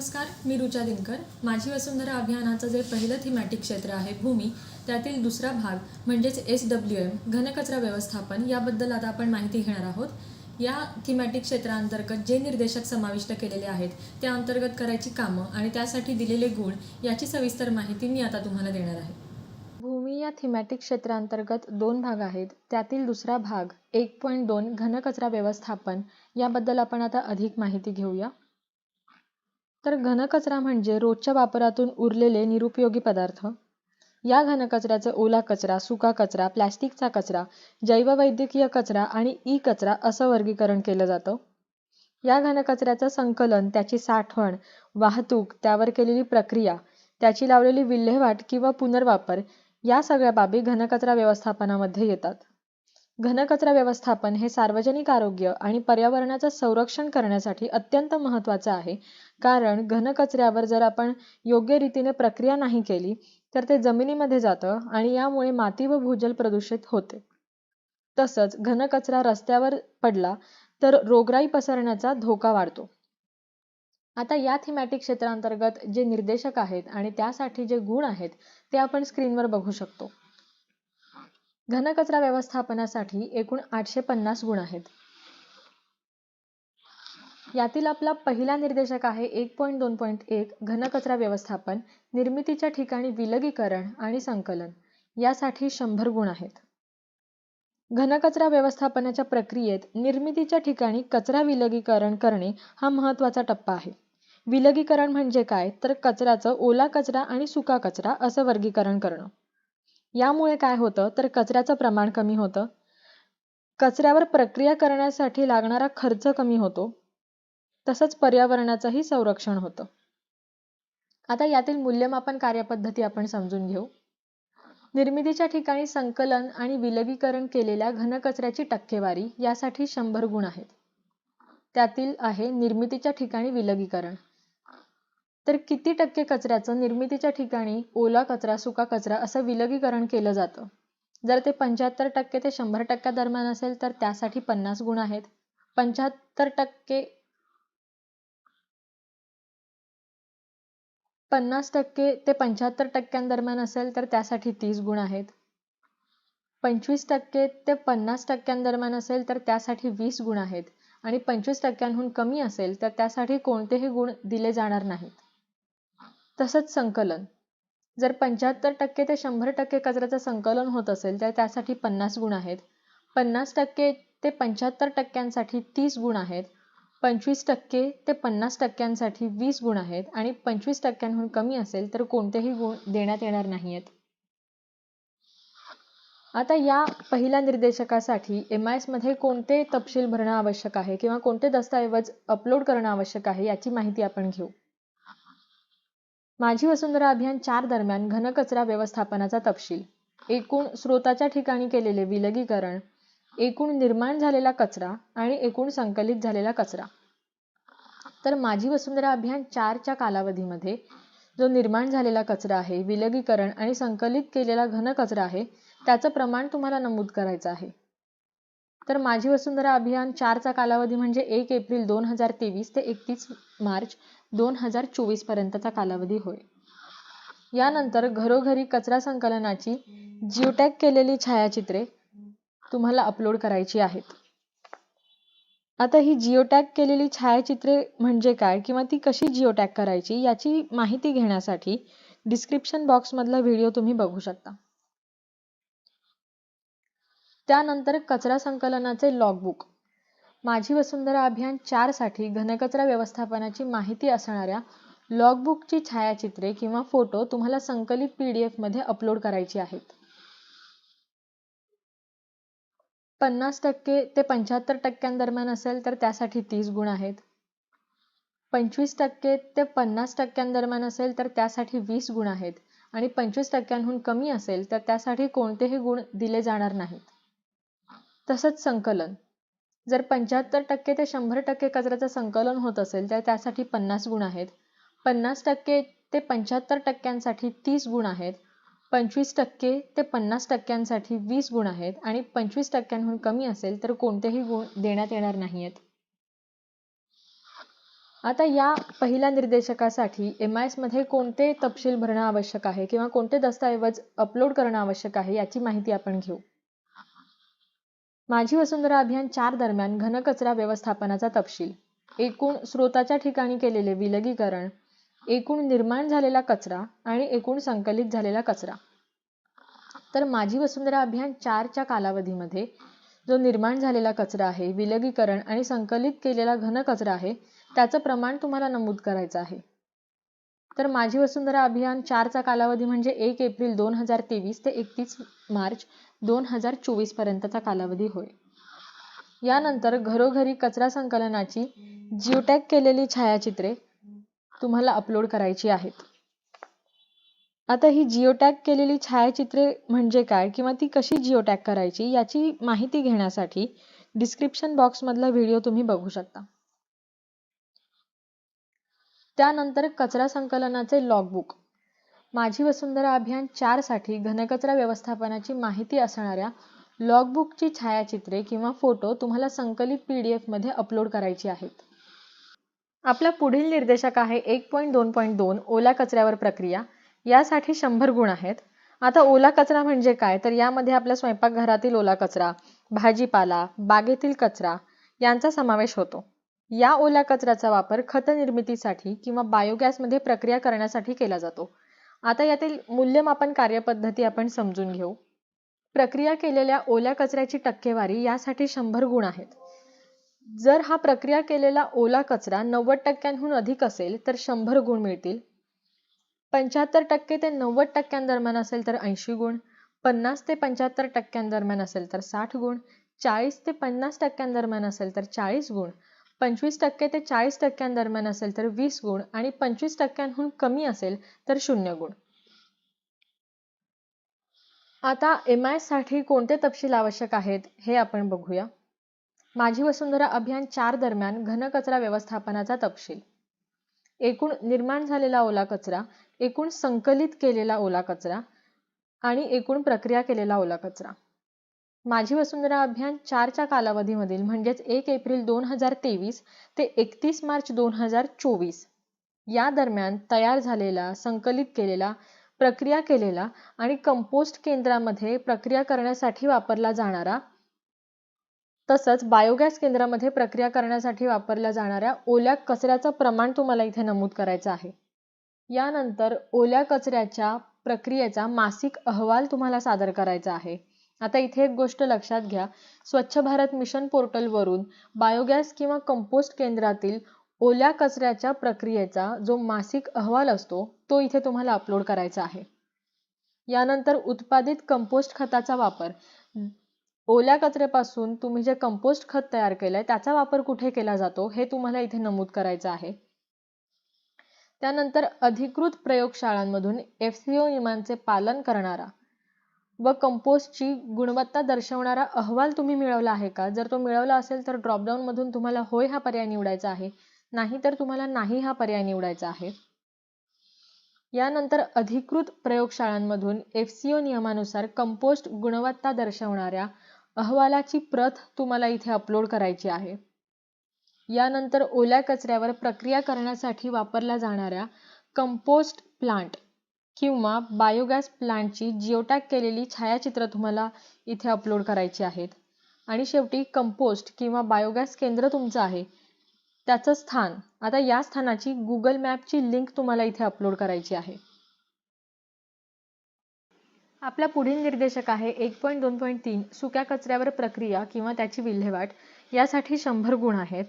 नमस्कार, मी रुचा दिनकर. माझी वसुंधरा अभियानाचं जे पहिलं थीमॅटिक क्षेत्र आहे भूमी, त्यातील दुसरा भाग म्हणजेच SWM घनकचरा व्यवस्थापन याबद्दल आता आपण माहिती घेणार आहोत. या थीमॅटिक क्षेत्राअंतर्गत जे निर्देशक समाविष्ट केलेले आहेत त्या अंतर्गत करायची कामं आणि त्यासाठी दिलेले गुण याची सविस्तर माहिती मी आता तुम्हाला देणार आहे. भूमी या थीमॅटिक क्षेत्राअंतर्गत 2 भाग आहेत. त्यातील दुसरा भाग 1.2 घनकचरा व्यवस्थापन याबद्दल आपण आता अधिक माहिती घेऊया. तर घनकचरा म्हणजे रोजच्या वापरातून उरलेले निरुपयोगी पदार्थ. या घनकचऱ्याचे ओला कचरा, सुका कचरा, प्लॅस्टिकचा कचरा, जैववैद्यकीय कचरा आणि ई कचरा असं वर्गीकरण केलं जातं. या घनकचऱ्याचं संकलन, त्याची साठवण, वाहतूक, त्यावर केलेली प्रक्रिया, त्याची लावलेली विल्हेवाट किंवा पुनर्वापर या सगळ्या बाबी घनकचरा व्यवस्थापनामध्ये येतात. घनकचरा व्यवस्थापन हे सार्वजनिक आरोग्य आणि पर्यावरणाचं संरक्षण करण्यासाठी अत्यंत महत्त्वाचं आहे. कारण घनकचऱ्यावर जर आपण योग्य रीतीने प्रक्रिया नाही केली तर ते जमिनीमध्ये जातं आणि यामुळे माती व भूजल प्रदूषित होते. तसंच घनकचरा रस्त्यावर पडला तर रोगराई पसरण्याचा धोका वाढतो. आता या थीमॅटिक क्षेत्रांतर्गत जे निर्देशक आहेत आणि त्यासाठी जे गुण आहेत ते आपण स्क्रीनवर बघू शकतो. घनकचरा व्यवस्थापनासाठी एकूण 850 गुण आहेत. यातील आपला पहिला निर्देशक आहे 1.2.1 घनकचरा व्यवस्थापन, निर्मितीच्या ठिकाणी विलगीकरण आणि संकलन. यासाठी 100 गुण आहेत. घनकचरा व्यवस्थापनाच्या प्रक्रियेत निर्मितीच्या ठिकाणी कचरा विलगीकरण करणे हा महत्त्वाचा टप्पा आहे. विलगीकरण म्हणजे काय, तर कचऱ्याचं ओला कचरा आणि सुका कचरा असं वर्गीकरण करणं. यामुळे काय होतं तर कचऱ्याचं प्रमाण कमी होतं, कचऱ्यावर प्रक्रिया करण्यासाठी लागणारा खर्च कमी होतो, तसंच पर्यावरणाचंही संरक्षण होतं. आता यातील मूल्यमापन कार्यपद्धती आपण समजून घेऊ. निर्मितीच्या ठिकाणी संकलन आणि विलगीकरण केलेल्या घनकचऱ्याची टक्केवारी यासाठी 100 गुण आहेत. त्यातील आहे निर्मितीच्या ठिकाणी विलगीकरण. तर किती टक्के कचऱ्याचं निर्मितीच्या ठिकाणी ओला कचरा, सुका कचरा असं विलगीकरण केलं जातं. जर ते 75% ते 100% दरम्यान असेल तर त्यासाठी 50 गुण आहेत. 50% ते 75% दरम्यान असेल तर त्यासाठी 30 गुण आहेत. 25% ते 50% दरम्यान असेल तर त्यासाठी 20 गुण आहेत आणि 25%हून कमी असेल तर त्यासाठी कोणतेही गुण दिले जाणार नाहीत. तसंच संकलन, जर 75% ते 100% कचऱ्याचं संकलन होत असेल तर त्यासाठी 50 गुण आहेत. 50% ते 75%साठी 30 गुण आहेत. 25% ते 50%साठी 20 गुण आहेत आणि 25%हून कमी असेल तर कोणतेही गुण देण्यात येणार नाहीत. आता या पहिल्या निर्देशकासाठी MIS मध्ये कोणते तपशील भरणं आवश्यक आहे किंवा कोणते दस्तऐवज अपलोड करणं आवश्यक आहे याची माहिती आपण घेऊ. माझी वसुंधरा अभियान 4 दरम्यान घनकचरा व्यवस्थापनाचा तपशील, एकूण स्रोताच्या ठिकाणी केलेले विलगीकरण, एकूण निर्माण झालेला कचरा आणि एकूण संकलित झालेला कचरा. तर माझी वसुंधरा अभियान 4च्या कालावधीमध्ये जो निर्माण झालेला कचरा आहे, विलगीकरण आणि संकलित केलेला घनकचरा आहे त्याचं प्रमाण तुम्हाला नमूद करायचं आहे. तर माझी वसुंधरा अभियान 4चा कालावधी म्हणजे 1 एप्रिल 2023 ते 31 मार्च 2024 पर्यंतचा कालावधी होय. यानंतर घरोघरी कचरा संकलनाची जिओटॅग केलेली छायाचित्रे तुम्हाला अपलोड करायची आहेत. आता ही जिओटॅग केलेली छायाचित्रे म्हणजे काय किंवा ती कशी जिओटॅग करायची याची माहिती घेण्यासाठी डिस्क्रिप्शन बॉक्समधला व्हिडिओ तुम्ही बघू शकता. त्यानंतर कचरा संकलनाचे लॉगबुक. माझी वसुंधरा अभियान 4 साठी घनकचरा व्यवस्थापनाची माहिती असणाऱ्या लॉगबुकची छायाचित्रे किंवा फोटो तुम्हाला संकलित PDF मध्ये अपलोड करायची आहेत. 50% ते 75% दरम्यान असेल तर त्यासाठी 30 गुण आहेत. 25% ते 50% दरम्यान असेल तर त्यासाठी 20 गुण आहेत आणि 25%हून कमी असेल तर त्यासाठी कोणतेही गुण दिले जाणार नाहीत. तसंच संकलन, जर 75% ते 100% कचऱ्याचं संकलन होत असेल तर त्यासाठी 50 गुण आहेत. 50% ते 75%साठी 30 गुण आहेत. 25% ते 50%साठी 20 गुण आहेत आणि 25%हून कमी असेल तर कोणतेही गुण देण्यात येणार नाहीत. आता या पहिल्या निर्देशकासाठी MIS मध्ये कोणते तपशील भरणं आवश्यक आहे किंवा कोणते दस्तऐवज अपलोड करणं आवश्यक आहे याची माहिती आपण घेऊ. माझी वसुंधरा अभियान 4 दरम्यान घनकचरा व्यवस्थापनाचा तपशील, एकूण स्रोताच्या ठिकाणी केलेले विलगीकरण, एकूण निर्माण झालेला कचरा आणि एकूण संकलित झालेला कचरा. तर माझी वसुंधरा अभियान 4च्या कालावधीमध्ये जो निर्माण झालेला कचरा आहे, विलगीकरण आणि संकलित केलेला घनकचरा आहे, त्याचं प्रमाण तुम्हाला नमूद करायचं आहे. तर माझी वसुंधरा अभियान 4चा कालावधी म्हणजे 1 एप्रिल 2023 ते 31 मार्च 2024 पर्यंतचा कालावधी होय. यानंतर घरोघरी कचरा संकलनाची जिओटॅग केलेली छायाचित्रे तुम्हाला अपलोड करायची आहेत. आता ही जिओटॅग केलेली छायाचित्रे म्हणजे काय किंवा ती कशी जिओटॅग करायची याची माहिती घेण्यासाठी डिस्क्रिप्शन बॉक्समधला व्हिडिओ तुम्ही बघू शकता. त्यानंतर कचरा संकलनाचे लॉगबुक. माझी वसुंधरा अभियान 4 साठी घनकचरा व्यवस्थापनाची माहिती असणाऱ्या लॉगबुकची छायाचित्रे किंवा फोटो तुम्हाला संकलित PDF मध्ये अपलोड करायची आहेत. आपला पुढील निर्देशक आहे 1.2.2 ओल्या कचऱ्यावर प्रक्रिया. यासाठी 100 गुण आहेत. आता ओला कचरा म्हणजे काय, तर यामध्ये आपल्या स्वयंपाकघरातील ओला कचरा, भाजीपाला, बागेतील कचरा यांचा समावेश होतो. या ओल्या कचऱ्याचा वापर खत निर्मितीसाठी किंवा बायोगॅसमध्ये प्रक्रिया करण्यासाठी केला जातो. आता यातील मूल्यमापन कार्यपद्धती आपण समजून घेऊ. प्रक्रिया केलेल्या ओल्या कचऱ्याची टक्केवारी यासाठी 100 गुण आहेत. जर हा प्रक्रिया केलेला ओला कचरा 90% अधिक असेल तर 100 गुण मिळतील. 75% ते 90% दरम्यान असेल तर 80 गुण, 50 ते 75% दरम्यान असेल तर 60 गुण, 40 ते 50% दरम्यान असेल तर 40 गुण, 25% ते 40% दरम्यान असेल तर 20 गुण आणि 25%हून कमी असेल तर 0 गुण. आता MIS साठी कोणते तपशील आवश्यक आहेत हे आपण बघूया. माझी वसुंधरा अभियान 4 दरम्यान घनकचरा व्यवस्थापनाचा तपशील, एकूण निर्माण झालेला ओला कचरा, एकूण संकलित केलेला ओला कचरा आणि एकूण प्रक्रिया केलेला ओला कचरा. माझी वसुंधरा अभियान 4च्या कालावधीमधील म्हणजेच 1 एप्रिल 2023 ते 31 मार्च 2024 या दरम्यान तयार झालेला, संकलित केलेला, प्रक्रिया केलेला आणि कंपोस्ट केंद्रामध्ये प्रक्रिया करण्यासाठी वापरला जाणारा तसंच बायोगॅस केंद्रामध्ये प्रक्रिया करण्यासाठी वापरल्या जाणाऱ्या ओल्या कचऱ्याचं प्रमाण तुम्हाला इथे नमूद करायचं आहे. यानंतर ओल्या कचऱ्याच्या प्रक्रियेचा मासिक अहवाल तुम्हाला सादर करायचा आहे. आता इथे एक गोष्ट लक्षात घ्या, स्वच्छ भारत मिशन पोर्टलवरून बायोगॅस किंवा कंपोस्ट केंद्रातील ओल्या कचऱ्याच्या प्रक्रियेचा जो मासिक अहवाल असतो तो इथे तुम्हाला अपलोड करायचा आहे. यानंतर उत्पादित कंपोस्ट खताचा वापर, ओल्या कचऱ्यापासून तुम्ही जे कंपोस्ट खत तयार केलंय त्याचा वापर कुठे केला जातो हे तुम्हाला इथे नमूद करायचं आहे. त्यानंतर अधिकृत प्रयोगशाळांमधून FCO नियमांचे पालन करणारा व कंपोस्टची गुणवत्ता दर्शवणारा अहवाल तुम्ही मिळवला आहे का? जर तो मिळवला असेल तर ड्रॉपडाऊन मधून तुम्हाला होय हा पर्याय निवडायचा आहे, नाही तर तुम्हाला नाही हा पर्याय निवडायचा आहे. यानंतर अधिकृत प्रयोगशाळांमधून FCO नियमानुसार कंपोस्ट गुणवत्ता दर्शवणाऱ्या अहवालाची प्रत तुम्हाला इथे अपलोड करायची आहे. यानंतर ओल्या कचऱ्यावर प्रक्रिया करण्यासाठी वापरल्या जाणाऱ्या कंपोस्ट प्लांट किंवा बायोगॅस प्लांटची जिओटॅग केलेली छायाचित्र तुम्हाला इथे अपलोड करायची आहेत. आणि शेवटी कंपोस्ट किंवा बायोगॅस केंद्र तुमचं आहे त्याचं स्थान, आता या स्थानाची गुगल मॅपची लिंक तुम्हाला इथे अपलोड करायची आहे. आपला पुढील निर्देशक आहे 1.2.3 सुक्या कचऱ्यावर प्रक्रिया किंवा त्याची विल्हेवाट. यासाठी 100 गुण आहेत.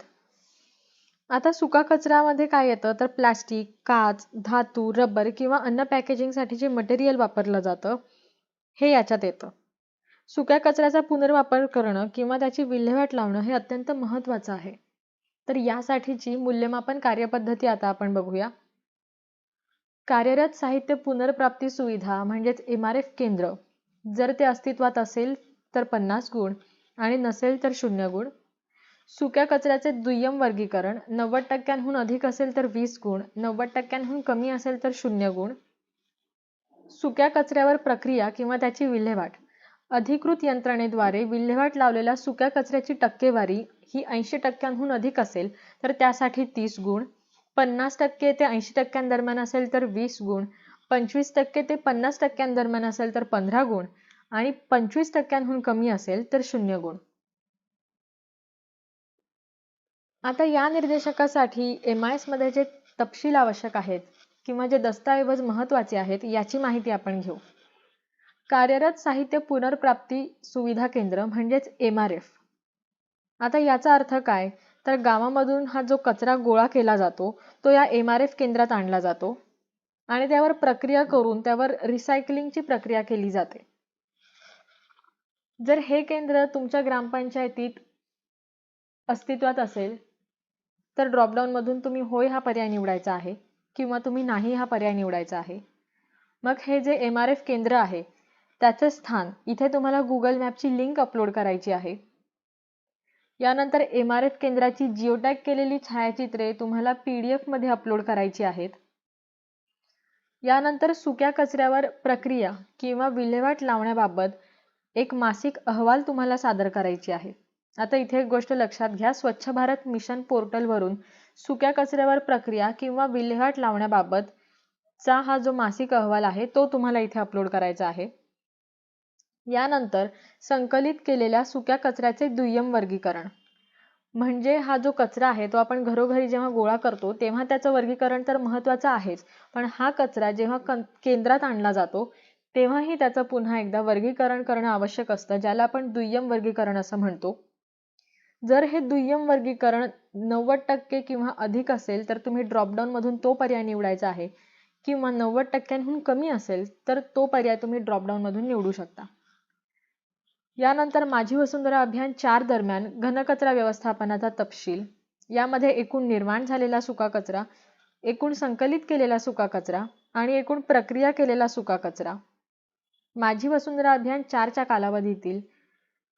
आता सुका कचऱ्यामध्ये काय येतं तर प्लास्टिक, काच, धातू, रबर किंवा अन्न पॅकेजिंगसाठी जे मटेरियल वापरलं जातं हे याच्यात येतं. सुक्या कचऱ्याचा पुनर्वापर करणं किंवा त्याची विल्हेवाट लावणं हे अत्यंत महत्त्वाचं आहे. तर यासाठीची मूल्यमापन कार्यपद्धती आता आपण बघूया. कार्यरत साहित्य पुनर्प्राप्ती सुविधा म्हणजेच MRF केंद्र जर ते अस्तित्वात असेल तर 50 गुण आणि नसेल तर 0 गुण. सुक्या कचऱ्याचे दुय्यम वर्गीकरण 90%हून अधिक असेल तर 20 गुण, 90%हून कमी असेल तर 0 गुण. सुक्या कचऱ्यावर प्रक्रिया किंवा त्याची विल्हेवाट, अधिकृत यंत्रणेद्वारे विल्हेवाट लावलेल्या सुक्या कचऱ्याची टक्केवारी ही 80%हून अधिक असेल तर त्यासाठी 30 गुण, 50% ते 80% दरम्यान असेल तर 20 गुण, 25% ते 50% दरम्यान असेल तर 15 गुण आणि 25% कमी असेल तर 0 गुण. आता या निर्देशकासाठी MIS मध्ये जे तपशील आवश्यक आहेत किंवा जे दस्तऐवज महत्त्वाचे आहेत याची माहिती आपण घेऊ. कार्यरत साहित्य पुनर्प्राप्ती सुविधा केंद्र म्हणजेच MRF. आता याचा अर्थ काय, तर गावामधून हा जो कचरा गोळा केला जातो तो या MRF केंद्रात आणला जातो आणि त्यावर प्रक्रिया करून त्यावर रिसायकलिंगची प्रक्रिया केली जाते. जर हे केंद्र तुमच्या ग्रामपंचायतीत अस्तित्वात असेल तर ड्रॉपडाऊन मधून तुम्ही होय हा पर्याय निवडायचा आहे किंवा तुम्ही नाही हा पर्याय निवडायचा आहे. मग हे जे MRF केंद्र आहे त्याचे स्थान इथे तुम्हाला गुगल मॅपची लिंक अपलोड करायची आहे. यानंतर MRF केंद्राची जिओटॅग केलेली छायाचित्रे तुम्हाला PDF मध्ये अपलोड करायची आहेत. यानंतर सुक्या कचऱ्यावर प्रक्रिया किंवा विल्हेवाट लावण्याबाबत एक मासिक अहवाल तुम्हाला सादर करायची आहे. आता इथे एक गोष्ट लक्षात घ्या, स्वच्छ भारत मिशन पोर्टलवरून सुक्या कचऱ्यावर प्रक्रिया किंवा विल्हेवाट लावण्याबाबतचा हा जो मासिक अहवाल आहे तो तुम्हाला इथे अपलोड करायचा आहे. यानंतर संकलित केलेल्या सुक्या कचऱ्याचे दुय्यम वर्गीकरण, म्हणजे हा जो कचरा आहे तो आपण घरोघरी जेव्हा गोळा करतो तेव्हा त्याचं वर्गीकरण तर महत्त्वाचं आहेच, पण हा कचरा जेव्हा केंद्रात आणला जातो तेव्हाही त्याचं पुन्हा एकदा वर्गीकरण करणं आवश्यक असतं, ज्याला आपण दुय्यम वर्गीकरण असं म्हणतो. जर हे दुय्यम वर्गीकरण 90% किंवा अधिक असेल तर तुम्ही ड्रॉपडाऊन मधून तो पर्याय निवडायचा आहे किंवा 90% कमी असेल तर तो पर्याय तुम्ही ड्रॉपडाऊन मधून निवडू शकता. यानंतर माझी वसुंधरा अभियान 4 दरम्यान घनकचरा व्यवस्थापनाचा तपशील, यामध्ये एकूण निर्माण झालेला सुका कचरा, एकूण संकलित केलेला सुका कचरा आणि एकूण प्रक्रिया केलेला सुका कचरा. माझी वसुंधरा अभियान 4च्या कालावधीतील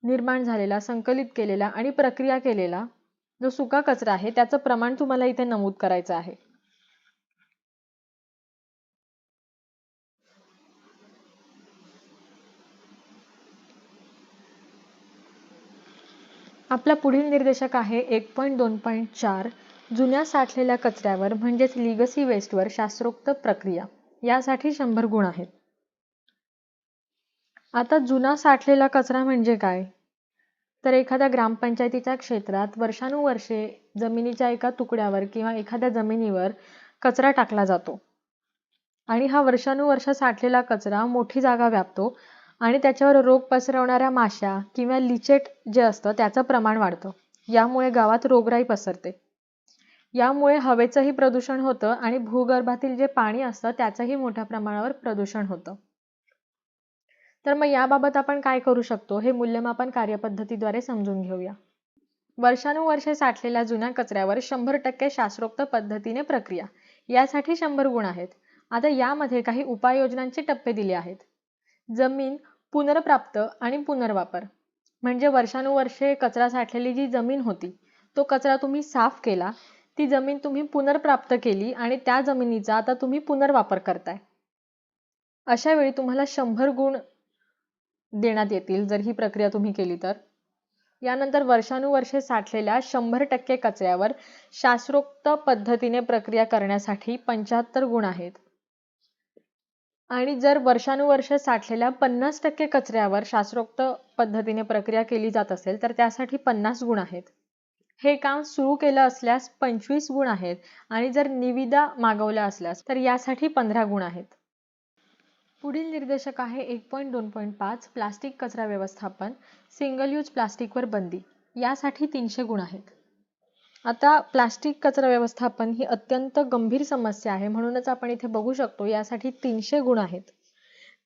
निर्माण झालेला, संकलित केलेला आणि प्रक्रिया केलेला जो सुका कचरा आहे त्याचं प्रमाण तुम्हाला इथे नमूद करायचं आहे. आपला पुढील निर्देशक आहे 1.2.4 जुन्या साठलेल्या कचऱ्यावर म्हणजेच लिगसी वेस्टवर शास्त्रोक्त प्रक्रिया. यासाठी 100 गुण आहेत. आता जुना साठलेला कचरा म्हणजे काय, तर एखाद्या ग्रामपंचायतीच्या क्षेत्रात वर्षानुवर्षे जमिनीच्या एका तुकड्यावर किंवा एखाद्या जमिनीवर कचरा टाकला जातो आणि हा वर्षानुवर्ष साठलेला कचरा मोठी जागा व्यापतो आणि त्याच्यावर रोग पसरवणाऱ्या माशा किंवा लिचेट जे असतं त्याचं प्रमाण वाढतं. यामुळे गावात रोगराई पसरते. यामुळे हवेचंही प्रदूषण होतं आणि भूगर्भातील जे पाणी असतं त्याचंही मोठ्या प्रमाणावर प्रदूषण होतं. तर मग याबाबत आपण काय करू शकतो हे मूल्यमापन कार्यपद्धतीद्वारे समजून घेऊया. वर्षानुवर्षे साठलेल्या जुन्या कचऱ्यावर 100% शास्त्रोक्त पद्धतीने प्रक्रिया, यासाठी 100 गुण आहेत. आता यामध्ये काही उपाययोजनांचे टप्पे दिले आहेत. जमीन पुनर्प्राप्त आणि पुनर्वापर, म्हणजे वर्षानुवर्षे कचरा साठलेली जी जमीन होती तो कचरा तुम्ही साफ केला, ती जमीन तुम्ही पुनर्प्राप्त केली आणि त्या जमिनीचा आता तुम्ही पुनर्वापर करताय. अशा वेळी तुम्हाला 100 गुण देण्यात येतील जर ही प्रक्रिया तुम्ही केली तर. यानंतर वर्षानुवर्षे साठलेल्या 100% कचऱ्यावर शास्त्रोक्त पद्धतीने प्रक्रिया करण्यासाठी 75 गुण आहेत. आणि जर वर्षानुवर्षे साठलेल्या 50% कचऱ्यावर शास्त्रोक्त पद्धतीने प्रक्रिया केली जात असेल तर त्यासाठी 50 गुण आहेत. हे काम सुरू केलं असल्यास 25 गुण आहेत आणि जर निविदा मागवल्या असल्यास तर यासाठी 15 गुण आहेत. पुढील निर्देशक आहे 1.2.5 प्लास्टिक कचरा व्यवस्थापन, सिंगल यूज प्लास्टिकवर बंदी. यासाठी 300 गुण आहेत. आता प्लास्टिक कचरा व्यवस्थापन ही अत्यंत गंभीर समस्या आहे, म्हणूनच आपण इथे बघू शकतो यासाठी 300 गुण आहेत.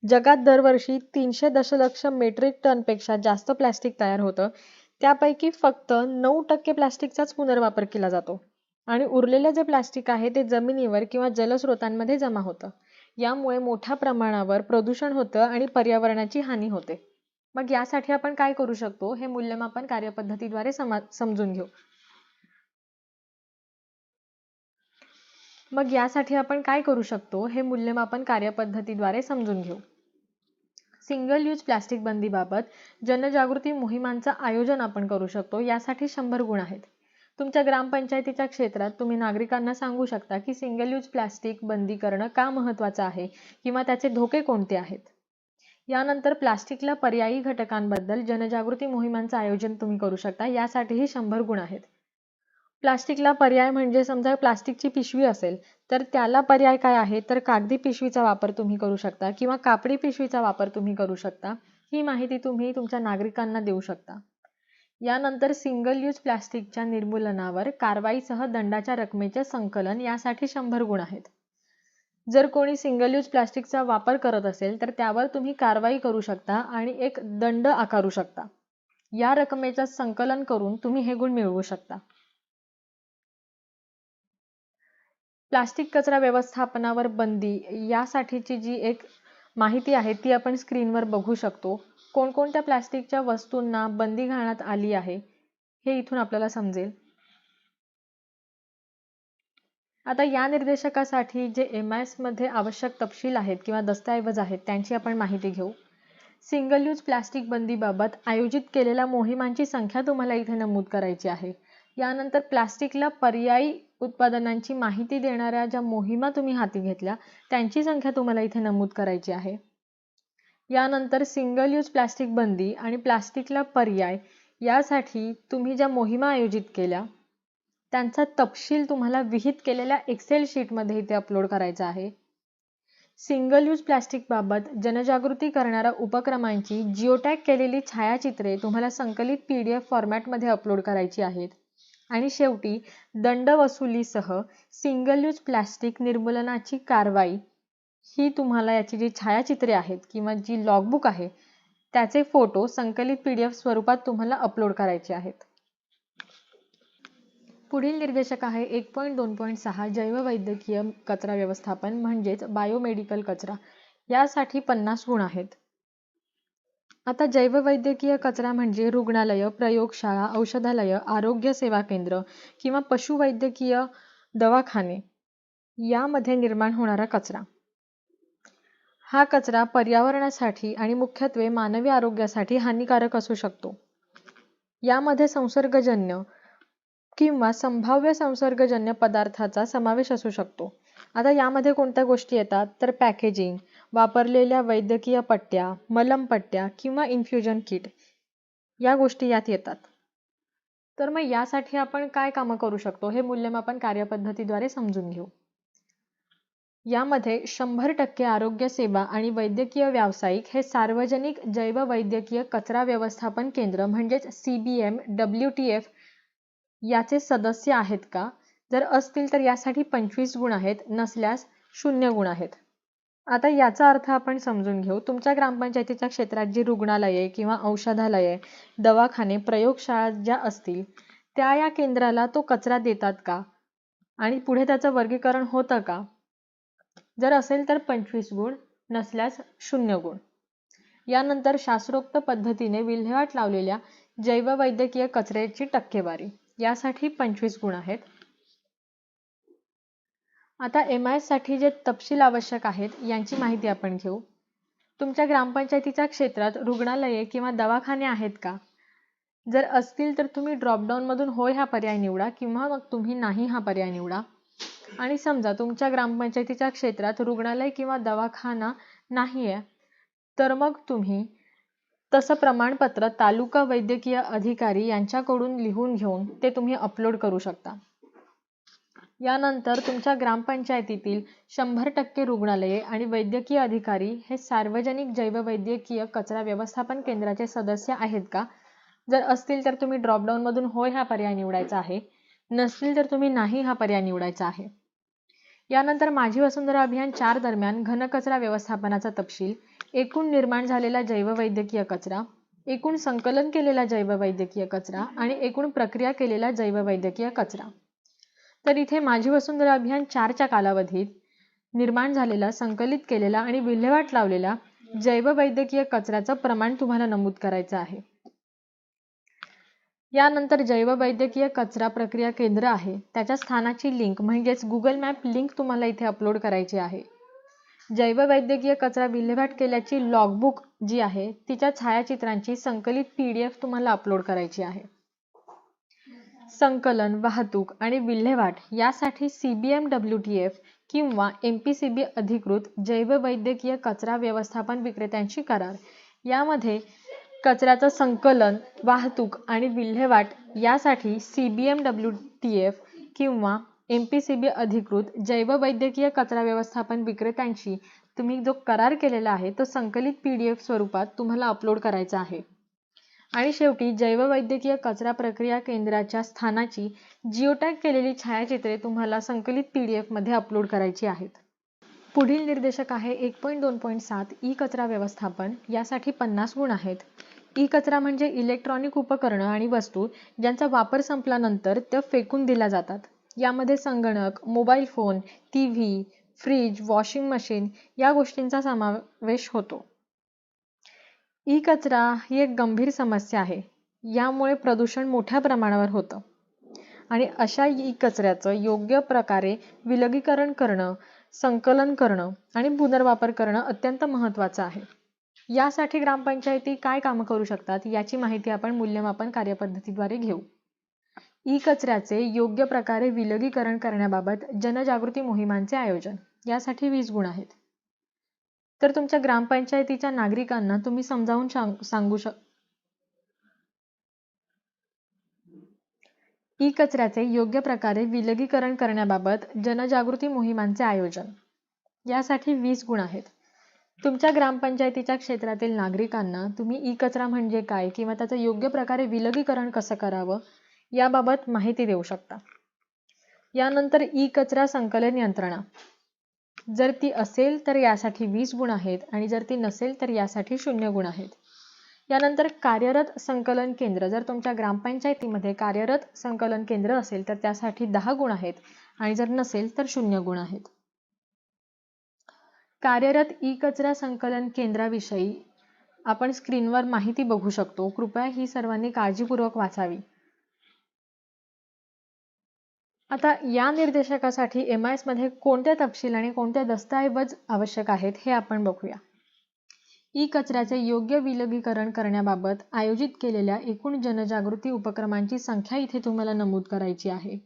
जगात दरवर्षी 300 दशलक्ष मेट्रिक टनपेक्षा जास्त प्लास्टिक तयार होतं. त्यापैकी फक्त 9% प्लास्टिकचाच पुनर्वापर केला जातो आणि उरलेलं जे प्लास्टिक आहे ते जमिनीवर किंवा जलस्रोतांमध्ये जमा होतं. यामुळे मोठ्या प्रमाणावर प्रदूषण होतं आणि पर्यावरणाची हानी होते. मग यासाठी आपण काय करू शकतो हे मूल्यमापन कार्यपद्धतीद्वारे समजून घेऊ. सिंगल यूज प्लास्टिक बंदीबाबत जनजागृती मोहिमांचं आयोजन आपण करू शकतो. यासाठी 100 गुण आहेत. तुमच्या ग्रामपंचायतीच्या क्षेत्रात तुम्ही नागरिकांना सांगू शकता की सिंगल यूज प्लास्टिक बंदी करणं का महत्त्वाचं आहे किंवा त्याचे धोके कोणते आहेत. यानंतर प्लास्टिकला पर्यायी घटकांबद्दल जनजागृती मोहिमांचं आयोजन तुम्ही करू शकता. यासाठीही 100 गुण आहेत. प्लास्टिकला पर्याय म्हणजे समजा प्लास्टिकची पिशवी असेल तर त्याला पर्याय काय आहे तर कागदी पिशवीचा वापर तुम्ही करू शकता किंवा कापडी पिशवीचा वापर तुम्ही करू शकता. ही माहिती तुम्ही तुमच्या नागरिकांना देऊ शकता. यानंतर सिंगल यूज प्लास्टिकच्या निर्मूलनावर कारवाईसह दंडाच्या रकमेचे संकलन यासाठी 100 गुण आहेत. जर कोणी सिंगल यूज प्लास्टिकचा वापर करत असेल तर त्यावर तुम्ही कारवाई करू शकता आणि एक दंड आकारू शकता. या रकमेचं संकलन करून तुम्ही हे गुण मिळवू शकता. प्लास्टिक कचरा व्यवस्थापनावर बंदी यासाठीची जी एक माहिती आहे ती आपण स्क्रीनवर बघू शकतो. कोणकोणत्या प्लास्टिकच्या वस्तूंना बंदी घालण्यात आली आहे हे इथून आपल्याला समजेल. आता या निर्देशकासाठी जे MIS मध्ये आवश्यक तपशील आहेत किंवा दस्तऐवज आहेत त्यांची आपण माहिती घेऊ. सिंगल यूज प्लास्टिक बंदीबाबत आयोजित केलेल्या मोहिमांची संख्या तुम्हाला इथे नमूद करायची आहे. यानंतर प्लास्टिकला पर्यायी उत्पादनांची माहिती देणाऱ्या ज्या मोहिमा तुम्ही हाती घेतल्या त्यांची संख्या तुम्हाला इथे नमूद करायची आहे. यानंतर सिंगल यूज प्लास्टिक बंदी आणि प्लास्टिकला पर्याय यासाठी तुम्ही ज्या मोहिमा आयोजित केल्या त्यांचा तपशील तुम्हाला विहित केलेल्या एक्सेल शीटमध्ये इथे अपलोड करायचा आहे. सिंगल यूज प्लास्टिक बाबत जनजागृती करणाऱ्या उपक्रमांची जिओटॅग केलेली छायाचित्रे तुम्हाला संकलित PDF फॉर्मॅटमध्ये अपलोड करायची आहेत. आणि शेवटी दंड वसुलीसह सिंगल यूज प्लास्टिक निर्मूलनाची कारवाई ही तुम्हाला याची जी छायाचित्रे आहेत किंवा जी लॉगबुक आहे त्याचे फोटो संकलित PDF स्वरूपात तुम्हाला अपलोड करायचे आहेत. पुढील निर्देशक आहे 1.2.6 जैववैद्यकीय कचरा व्यवस्थापन म्हणजेच बायोमेडिकल कचरा. यासाठी 50 गुण आहेत. आता जैववैद्यकीय कचरा म्हणजे रुग्णालय, प्रयोगशाळा, औषधालय, आरोग्य सेवा केंद्र किंवा पशुवैद्यकीय दवाखाने यामध्ये निर्माण होणारा कचरा. हा कचरा पर्यावरणासाठी आणि मुख्यत्वे मानवी आरोग्यासाठी हानिकारक असू शकतो. यामध्ये संसर्गजन्य किंवा संभाव्य संसर्गजन्य पदार्थाचा समावेश असू शकतो. आता यामध्ये कोणत्या गोष्टी येतात तर पॅकेजिंग, वापरलेल्या वैद्यकीय पट्ट्या, मलमपट्ट्या किंवा इन्फ्युजन किट या गोष्टी यात येतात. तर मग यासाठी आपण काय कामं करू शकतो हे मूल्यमापन कार्यपद्धतीद्वारे समजून घेऊ. यामध्ये 100% आरोग्य सेवा आणि वैद्यकीय व्यावसायिक हे सार्वजनिक जैववैद्यकीय कचरा व्यवस्थापन केंद्र म्हणजेच CBM WTF याचे सदस्य आहेत का? जर असतील तर यासाठी 25 गुण आहेत, नसल्यास 0 गुण आहेत. आता याचा अर्थ आपण समजून घेऊ. तुमच्या ग्रामपंचायतीच्या क्षेत्रात जी रुग्णालये किंवा औषधालये, दवाखाने, प्रयोगशाळा ज्या असतील त्या या केंद्राला तो कचरा देतात का आणि पुढे त्याचं वर्गीकरण होतं का? जर असेल तर 25 गुण, नसल्यास 0 गुण. यानंतर शास्त्रोक्त पद्धतीने विल्हेवाट लावलेल्या जैववैद्यकीय कचऱ्याची टक्केवारी यासाठी 25 गुण आहेत. आता MIS साठी जे तपशील आवश्यक आहेत यांची माहिती आपण घेऊ. तुमच्या ग्रामपंचायतीच्या क्षेत्रात रुग्णालये किंवा दवाखाने आहेत का? जर असतील तर तुम्ही ड्रॉपडाऊन मधून होय हा पर्याय निवडा किंवा मग तुम्ही नाही हा पर्याय निवडा. आणि समजा तुमच्या ग्रामपंचायतीच्या क्षेत्रात रुग्णालय किंवा दवाखाना नाहीये तर मग तुम्ही तसं प्रमाणपत्र तालुका वैद्यकीय अधिकारी यांच्याकडून लिहून घेऊन ते तुम्ही अपलोड करू शकता. यानंतर तुमच्या ग्रामपंचायतीतील 100% रुग्णालये आणि वैद्यकीय अधिकारी हे सार्वजनिक जैववैद्यकीय कचरा व्यवस्थापन केंद्राचे सदस्य आहेत का? जर असतील तर तुम्ही ड्रॉपडाऊन मधून होय हा पर्याय निवडायचा आहे, नसतील तर तुम्ही नाही हा पर्याय निवडायचा आहे. यानंतर माझी वसुंधरा अभियान 4 दरम्यान घनकचरा व्यवस्थापनाचा तपशील, एकूण निर्माण झालेला जैववैद्यकीय कचरा, एकूण संकलन केलेला जैववैद्यकीय कचरा आणि एकूण प्रक्रिया केलेला जैववैद्यकीय कचरा. तर इथे माझी वसुंधरा अभियान 4च्या कालावधीत निर्माण झालेला, संकलित केलेला आणि विल्हेवाट लावलेला जैववैद्यकीय कचऱ्याचं प्रमाण तुम्हाला नमूद करायचं आहे. यानंतर जैववैद्यकीय कचरा प्रक्रिया केंद्र आहे त्याच्या स्थानाची लिंक म्हणजेच गुगल मॅप लिंक तुम्हाला इथे अपलोड करायची आहे. जैववैद्यकीय कचरा विल्हेवाट केल्याची लॉगबुक जी आहे तिच्या छायाचित्रांची संकलित PDF तुम्हाला अपलोड करायची आहे. संकलन, वाहतूक आणि विल्हेवाट यासाठी CBMWTF किंवा MPCB अधिकृत जैववैद्यकीय कचरा व्यवस्थापन विक्रेत्यांशी करार. यामध्ये कचऱ्याचं संकलन, वाहतूक आणि विल्हेवाट यासाठी CBMWTF किंवा MPCB अधिकृत जैववैद्यकीय कचरा व्यवस्थापन विक्रेत्यांशी तुम्ही जो करार केलेला आहे तो संकलित PDF स्वरूपात तुम्हाला अपलोड करायचा आहे. आणि शेवटी जैववैद्यकीय कचरा प्रक्रिया केंद्राच्या स्थानाची जिओटॅग केलेली छायाचित्रे तुम्हाला संकलित PDF मध्ये अपलोड करायची आहेत. पुढील निर्देशक आहे 1.2.7 ई कचरा व्यवस्थापन. यासाठी 50 गुण आहेत. ई कचरा म्हणजे इलेक्ट्रॉनिक उपकरणं आणि वस्तू ज्यांचा वापर संपल्यानंतर त्या फेकून दिल्या जातात. यामध्ये संगणक, mobile phone, TV, fridge, washing machine या गोष्टींचा समावेश होतो. ई कचरा ही एक गंभीर समस्या आहे. यामुळे प्रदूषण मोठ्या प्रमाणावर होतं आणि अशा ई कचऱ्याचं योग्य प्रकारे विलगीकरण करणं, संकलन करणं आणि पुनर्वापर करणं अत्यंत महत्त्वाचं आहे. यासाठी ग्रामपंचायती काय कामं करू शकतात याची माहिती आपण मूल्यमापन कार्यपद्धतीद्वारे घेऊ. ई कचऱ्याचे योग्य प्रकारे विलगीकरण करण्याबाबत जनजागृती मोहिमांचे आयोजन. यासाठी 20 गुण आहेत. तर तुमच्या ग्रामपंचायतीच्या नागरिकांना तुम्ही समजावून सांगू ई कचऱ्याचे योग्य प्रकारे विलगीकरण करण्याबाबत जनजागृती मोहिमांचे आयोजन. यासाठी 20 गुण आहेत. तुमच्या ग्रामपंचायतीच्या क्षेत्रातील नागरिकांना तुम्ही ई कचरा म्हणजे काय किंवा त्याचं योग्य प्रकारे विलगीकरण कसं करावं याबाबत माहिती देऊ शकता. यानंतर ई कचरा संकलन यंत्रणा. जर ती असेल तर यासाठी 20 गुण आहेत आणि जर ती नसेल तर यासाठी 0 गुण आहेत. यानंतर कार्यरत संकलन केंद्र. जर तुमच्या ग्रामपंचायतीमध्ये कार्यरत संकलन केंद्र असेल तर त्यासाठी 10 गुण आहेत आणि जर नसेल तर 0 गुण आहेत. कार्यरत ई कचरा संकलन केंद्राविषयी आपण स्क्रीनवर माहिती बघू शकतो. कृपया ही सर्वांनी काळजीपूर्वक वाचावी. आता या निर्देशकासाठी MIS मध्ये कोणते तपशील आणि कोणते दस्तऐवज आवश्यक आहेत हे आपण बघूया. ई कचऱ्याचे योग्य विलगीकरण करण्याबाबत आयोजित केलेल्या एकूण जनजागृती उपक्रमांची संख्या इथे तुम्हाला नमूद करायची आहे.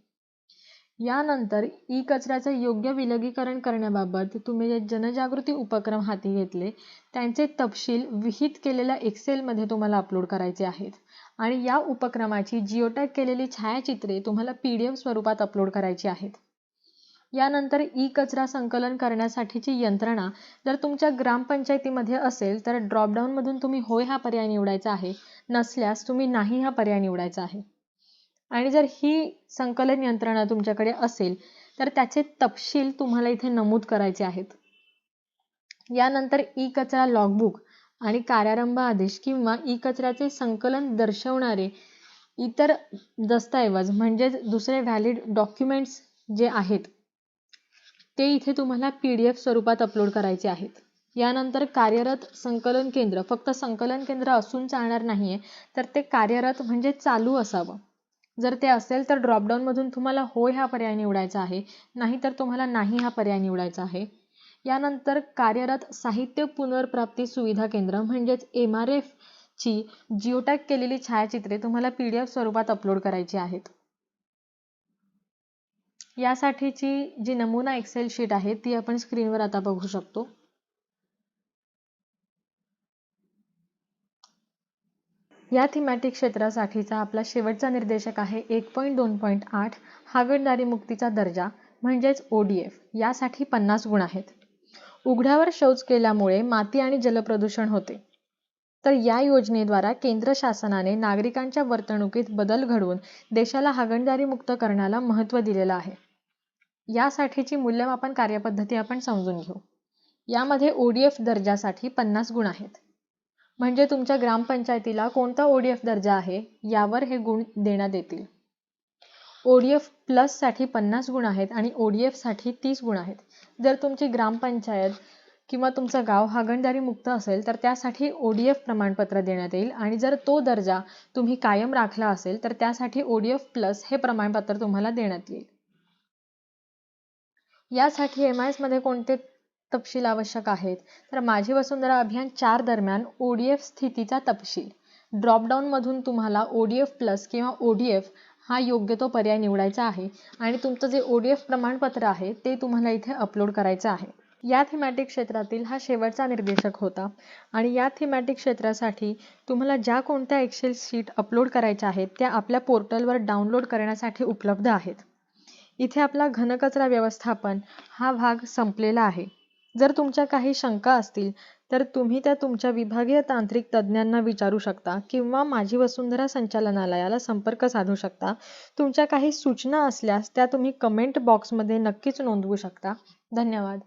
यानंतर ई कचऱ्याचे योग्य विलगीकरण करण्याबाबत तुम्ही जे जनजागृती उपक्रम हाती घेतले त्यांचे तपशील विहित केलेल्या Excel मध्ये तुम्हाला अपलोड करायचे आहेत आणि या उपक्रमाची जिओटॅग केलेली छायाचित्रे तुम्हाला PDF स्वरूपात अपलोड करायची आहेत. यानंतर ई कचरा संकलन करण्यासाठीची यंत्रणा जर तुमच्या ग्रामपंचायतीमध्ये असेल तर ड्रॉपडाऊन मधून तुम्ही होय हा पर्याय निवडायचा आहे, नसल्यास तुम्ही नाही हा पर्याय निवडायचा आहे. आणि जर ही संकलन यंत्रणा तुमच्याकडे असेल तर त्याचे तपशील तुम्हाला इथे नमूद करायचे आहेत. यानंतर ई कचरा लॉगबुक आणि कार्यारंभ आदेश किंवा ई कचऱ्याचे संकलन दर्शवणारे इतर दस्तऐवज म्हणजेच दुसरे व्हॅलिड डॉक्युमेंट्स जे आहेत ते इथे तुम्हाला PDF स्वरूपात अपलोड करायचे आहेत. यानंतर कार्यरत संकलन केंद्र. फक्त संकलन केंद्र असून चालणार नाहीये तर ते कार्यरत म्हणजे चालू असावं. जर ते असेल तर ड्रॉपडाऊन मधून तुम्हाला होय हा पर्याय निवडायचा आहे, नाहीतर तुम्हाला नाही हा पर्याय निवडायचा आहे. यानंतर कार्यरत साहित्य पुनर्प्राप्ती सुविधा केंद्र म्हणजेच MRF ची जिओटॅग केलेली छायाचित्रे तुम्हाला PDF स्वरूपात अपलोड करायची आहेत. यासाठीची जी नमुना Excel शीट आहे ती आपण स्क्रीनवर आता बघू शकतो. या थीमॅटिक क्षेत्रासाठीचा आपला शेवटचा निर्देशक आहे 1.2.8 हागणदारी मुक्तीचा दर्जा म्हणजेच ODF. यासाठी 50 गुण आहेत. उघड्यावर शौच केल्यामुळे माती आणि जलप्रदूषण होते. तर या योजनेद्वारा केंद्र शासनाने नागरिकांच्या वर्तणुकीत बदल घडवून देशाला हागणदारी मुक्त करण्याला महत्त्व दिलेलं आहे. यासाठीची मूल्यमापन कार्यपद्धती आपण समजून घेऊ. यामध्ये ODF दर्जासाठी 50 गुण आहेत. म्हणजे तुमच्या ग्रामपंचायतीला कोणता ODF दर्जा आहे यावर हे गुण देण्यात येतील. ODF प्लस साठी 50 गुण आहेत आणि ODF साठी 30 गुण आहेत. जर तुमची ग्रामपंचायत किंवा तुमचं गाव हागणदारी मुक्त असेल तर त्यासाठी ODF प्रमाणपत्र देण्यात येईल आणि जर तो दर्जा तुम्ही कायम राखला असेल तर त्यासाठी ODF प्लस हे प्रमाणपत्र तुम्हाला देण्यात येईल. यासाठी MIS मध्ये कोणते तपशील आवश्यक आहेत तर माझी वसुंधरा अभियान 4 दरम्यान ODF स्थितीचा तपशील. ड्रॉपडाऊन मधून तुम्हाला ODF प्लस किंवा ODF हा योग्य तो पर्याय निवडायचा आहे आणि तुमचं जे ODF प्रमाणपत्र आहे ते तुम्हाला इथे अपलोड करायचं आहे. या थीमॅटिक क्षेत्रातील हा शेवटचा निर्देशक होता आणि या थीमॅटिक क्षेत्रासाठी तुम्हाला ज्या कोणत्या एक्सेल शीट अपलोड करायच्या आहेत त्या आपल्या पोर्टलवर डाउनलोड करण्यासाठी उपलब्ध आहेत. इथे आपला घनकचरा व्यवस्थापन हा भाग संपलेला आहे. जर तुमच्या काही शंका असतील तर तुम्ही त्या तुमच्या विभागीय तांत्रिक तज्ज्ञांना विचारू शकता किंवा माझी वसुंधरा संचालनालयाला संपर्क साधू शकता. तुमच्या काही सूचना असल्यास त्या तुम्ही कमेंट बॉक्समध्ये नक्कीच नोंदवू शकता. धन्यवाद.